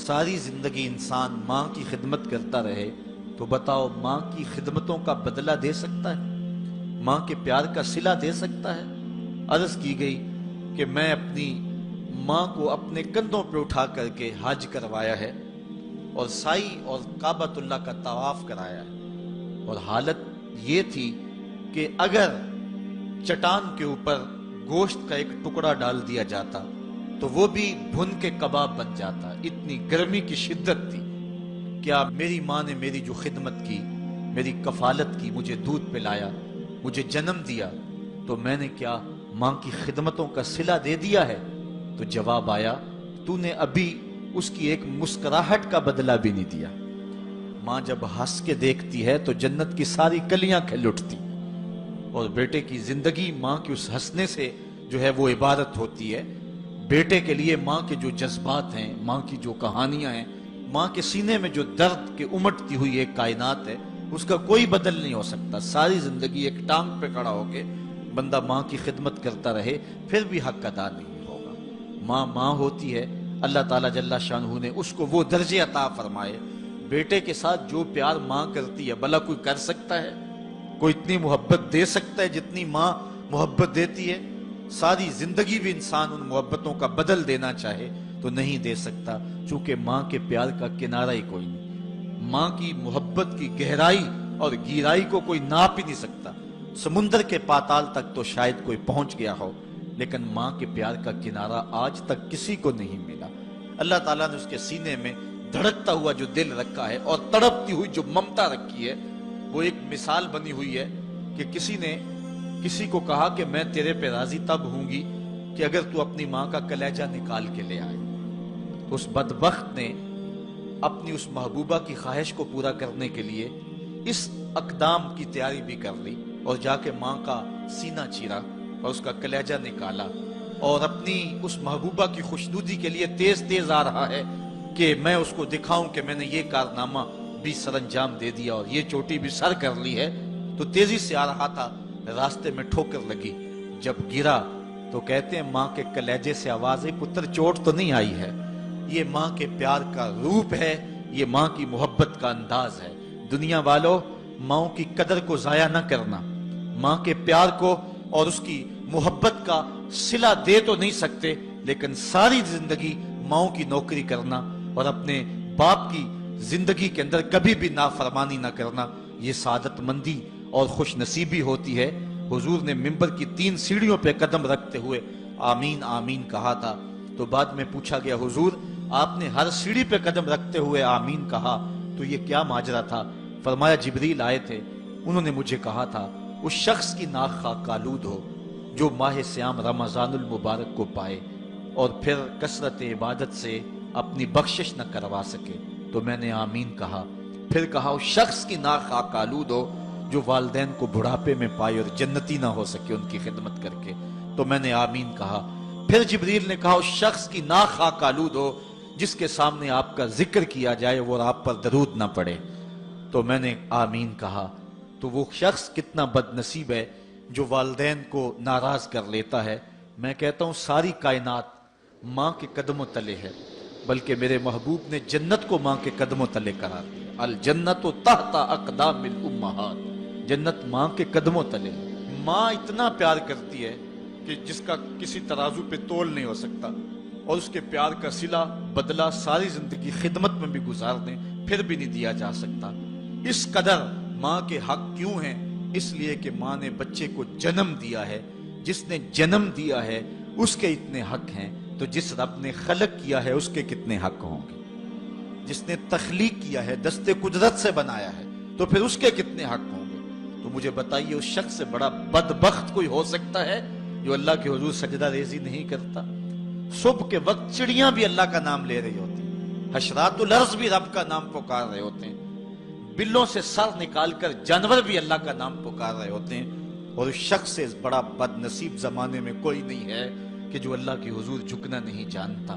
ساری زندگی انسان ماں کی خدمت کرتا رہے تو بتاؤ ماں کی خدمتوں کا بدلہ دے سکتا ہے؟ ماں کے پیار کا صلہ دے سکتا ہے؟ عرض کی گئی کہ میں اپنی ماں کو اپنے کندھوں پہ اٹھا کر کے حج کروایا ہے اور سائی اور کعبۃ اللہ کا طواف کرایا ہے، اور حالت یہ تھی کہ اگر چٹان کے اوپر گوشت کا ایک ٹکڑا ڈال دیا جاتا تو وہ بھی بھن کے کباب بن جاتا، اتنی گرمی کی شدت تھی۔ کیا میری ماں نے میری جو خدمت کی، میری کفالت کی، مجھے دودھ پلایا، مجھے جنم دیا، تو میں نے کیا ماں کی خدمتوں کا صلہ دے دیا ہے؟ تو جواب آیا، تو نے ابھی اس کی ایک مسکراہٹ کا بدلہ بھی نہیں دیا۔ ماں جب ہنس کے دیکھتی ہے تو جنت کی ساری کلیاں کھل اٹھتی، اور بیٹے کی زندگی ماں کی اس ہنسنے سے جو ہے وہ عبادت ہوتی ہے۔ بیٹے کے لیے ماں کے جو جذبات ہیں، ماں کی جو کہانیاں ہیں، ماں کے سینے میں جو درد کے امٹتی ہوئی ایک کائنات ہے، اس کا کوئی بدل نہیں ہو سکتا۔ ساری زندگی ایک ٹانگ پہ کھڑا ہو کے بندہ ماں کی خدمت کرتا رہے پھر بھی حق ادا نہیں ہوگا۔ ماں ماں ہوتی ہے، اللہ تعالیٰ جل شانہ نے اس کو وہ درجے عطا فرمائے۔ بیٹے کے ساتھ جو پیار ماں کرتی ہے بھلا کوئی کر سکتا ہے؟ کوئی اتنی محبت دے سکتا ہے جتنی ماں محبت دیتی ہے؟ ساری زندگی بھی انسان ان محبتوں کا بدل دینا چاہے تو نہیں دے سکتا، چونکہ ماں کے پیار کا کنارہ ہی کوئی نہیں۔ ماں کی محبت کی گہرائی اور گہرائی کو کوئی ناپ ہی نہیں سکتا۔ سمندر کے پاتال تک تو شاید کوئی پہنچ گیا ہو، لیکن ماں کے پیار کا کنارہ آج تک کسی کو نہیں ملا۔ اللہ تعالیٰ نے اس کے سینے میں دھڑکتا ہوا جو دل رکھا ہے اور تڑپتی ہوئی جو ممتا رکھی ہے، وہ ایک مثال بنی ہوئی ہے کہ کسی نے کسی کو کہا کہ میں تیرے پہ راضی تب ہوں گی کہ اگر تو اپنی ماں کا کلیجہ نکال کے لے آئے۔ تو اس بدبخت نے اپنی اس محبوبہ کی خواہش کو پورا کرنے کے لیے اس اقدام کی تیاری بھی کر لی، اور جا کے ماں کا سینہ چیرا اور اس کا کلیجہ نکالا، اور اپنی اس محبوبہ کی خوشنودی کے لیے تیز تیز آ رہا ہے کہ میں اس کو دکھاؤں کہ میں نے یہ کارنامہ بھی سر انجام دے دیا اور یہ چوٹی بھی سر کر لی ہے۔ تو تیزی سے آ رہا تھا، راستے میں ٹھوکر لگی، جب گرا تو کہتے ہیں ماں کے کلیجے سے آواز آئی، پتر چوٹ تو نہیں آئی ہے؟ یہ ماں کے پیار کا روپ ہے، یہ ماں کی محبت کا انداز ہے۔ دنیا والوں، ماں کی قدر کو ضائع نہ کرنا، ماں کے پیار کو اور اس کی محبت کا صلہ دے تو نہیں سکتے، لیکن ساری زندگی ماں کی نوکری کرنا اور اپنے باپ کی زندگی کے اندر کبھی بھی نافرمانی نہ کرنا، یہ سعادت مندی اور خوش نصیبی ہوتی ہے۔ حضور نے منبر کی 3 سیڑھیوں پہ قدم رکھتے ہوئے آمین آمین کہا تھا، تو بعد میں پوچھا گیا حضور آپ نے ہر سیڑھی پہ قدم رکھتے ہوئے آمین کہا تو یہ کیا ماجرا تھا؟ فرمایا جبریل آئے تھے، انہوں نے مجھے کہا تھا اس شخص کی ناک خاک آلود ہو جو ماہ سیام رمضان المبارک کو پائے اور پھر کثرت عبادت سے اپنی بخشش نہ کروا سکے، تو میں نے آمین کہا۔ پھر کہا اس شخص کی ناک خاک آلود ہو جو والدین کو بڑھاپے میں پائے اور جنتی نہ ہو سکے ان کی خدمت کر کے، تو میں نے آمین کہا۔ پھر جبریل نے کہا اس شخص کی ناک خاک آلود ہو جس کے سامنے آپ کا ذکر کیا جائے وہ آپ پر درود نہ پڑے، تو میں نے آمین کہا۔ تو وہ شخص کتنا بد نصیب ہے جو والدین کو ناراض کر لیتا ہے۔ میں کہتا ہوں ساری کائنات ماں کے قدموں تلے ہے، بلکہ میرے محبوب نے جنت کو ماں کے قدموں تلے قرار دیا۔ الجنت تحت اقدام الامہات، جنت ماں کے قدموں تلے ہے۔ ماں اتنا پیار کرتی ہے کہ جس کا کسی ترازو پہ تول نہیں ہو سکتا، اور اس کے پیار کا صلہ بدلہ ساری زندگی خدمت میں بھی گزار دیں پھر بھی نہیں دیا جا سکتا۔ اس قدر ماں کے حق کیوں ہیں؟ اس لیے کہ ماں نے بچے کو جنم دیا ہے، جس نے جنم دیا ہے اس کے اتنے حق ہیں، تو جس رب نے خلق کیا ہے اس کے کتنے حق ہوں گے؟ جس نے تخلیق کیا ہے، دست قدرت سے بنایا ہے، تو پھر اس کے کتنے حق ہوں گے؟ تو مجھے بتائیے اس شخص سے بڑا بدبخت کوئی ہو سکتا ہے جو اللہ کے حضور سجدہ ریزی نہیں کرتا؟ صبح کے وقت چڑیاں بھی اللہ کا نام لے رہی ہوتی ہیں، حشرات الارض بھی رب کا نام پکار رہے ہوتے ہیں، بلوں سے سر نکال کر جانور بھی اللہ کا نام پکار رہے ہوتے ہیں، اور اس شخص سے بڑا بد نصیب زمانے میں کوئی نہیں ہے کہ جو اللہ کے حضور جھکنا نہیں جانتا۔